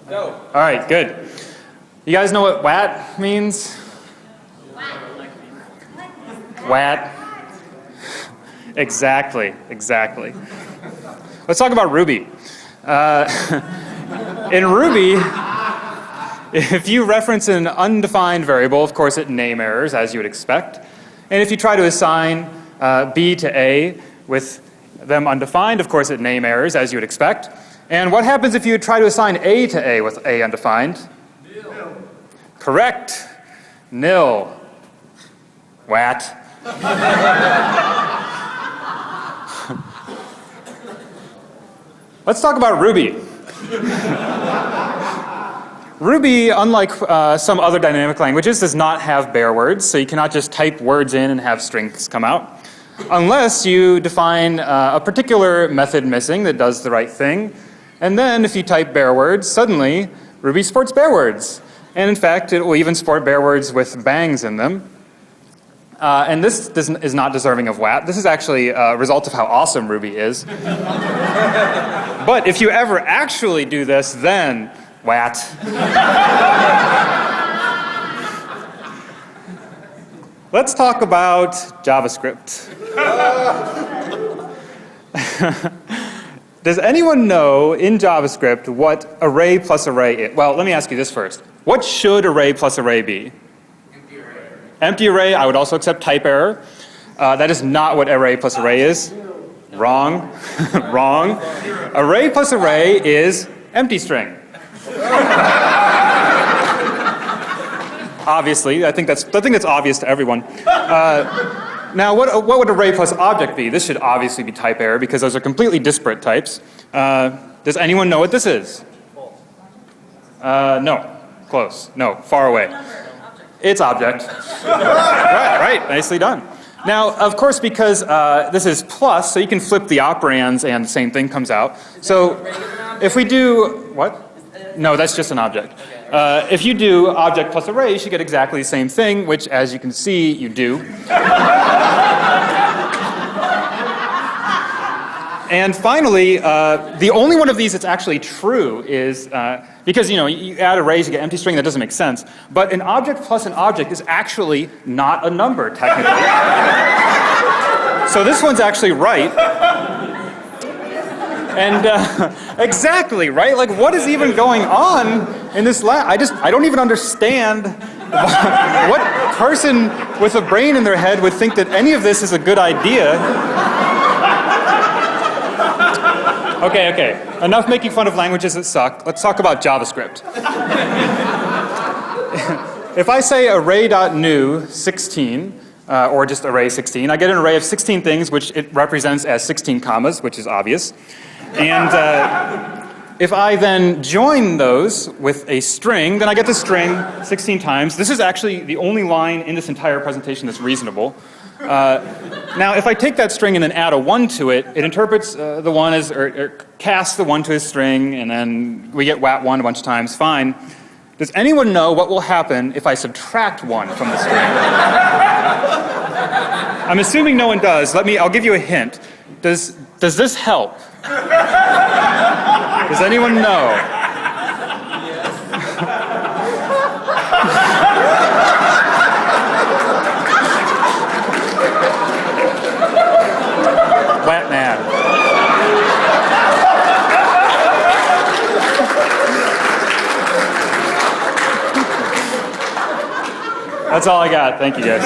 Go. All right, good. You guys know what WAT means? WAT. Exactly. Let's talk about Ruby. In Ruby, if you reference an undefined variable, of course it name errors, as you would expect. And if you try to assign B to A with them undefined, of course it name errors, as you would expect. And what happens if you try to assign A to A with A undefined? Nil. Correct. Nil. WAT. Let's talk about Ruby. Ruby, unlike some other dynamic languages, does not have bare words, so you cannot just type words in and have strings come out, unless you define a particular method missing that does the right thing. And then if you type bare words, suddenly Ruby supports bare words. And in fact, it will even support bare words with bangs in them. And this is not deserving of WAT. This is actually a result of how awesome Ruby is. But if you ever actually do this, then WAT. Let's talk about JavaScript. Does anyone know in JavaScript what array plus array is? Well, let me ask you this first. What should array plus array be? Empty array. Empty array, I would also accept type error. That is not what array plus array is. Wrong. Wrong. Array plus array is empty string. Obviously, I think that's obvious to everyone. Now, what would array plus object be? This should obviously be type error because those are completely disparate types. Does anyone know what this is? No. Close. No. Far away. It's object. Right. Nicely done. Now, of course, because this is plus, so you can flip the operands and the same thing comes out. So if we do, what? No, that's just an object. If you do object plus array, you should get exactly the same thing, which, as you can see, you do. And finally, the only one of these that's actually true is, because you add arrays, you get empty string, that doesn't make sense. But an object plus an object is actually not a number, technically. So this one's actually right. And exactly, right? Like, what is even going on in this lab? I don't even understand what person with a brain in their head would think that any of this is a good idea. Okay. Enough making fun of languages that suck. Let's talk about JavaScript. If I say array.new 16, or just array 16, I get an array of 16 things, which it represents as 16 commas, which is obvious. And if I then join those with a string, then I get the string 16 times. This is actually the only line in this entire presentation that's reasonable. Now, if I take that string and then add a 1 to it, it interprets the 1 as, or casts the 1 to a string, and then we get WAT1 a bunch of times. Fine. Does anyone know what will happen if I subtract 1 from the string? I'm assuming no one does. I'll give you a hint. Does this help? Does anyone know? WAT man. That's all I got. Thank you, guys.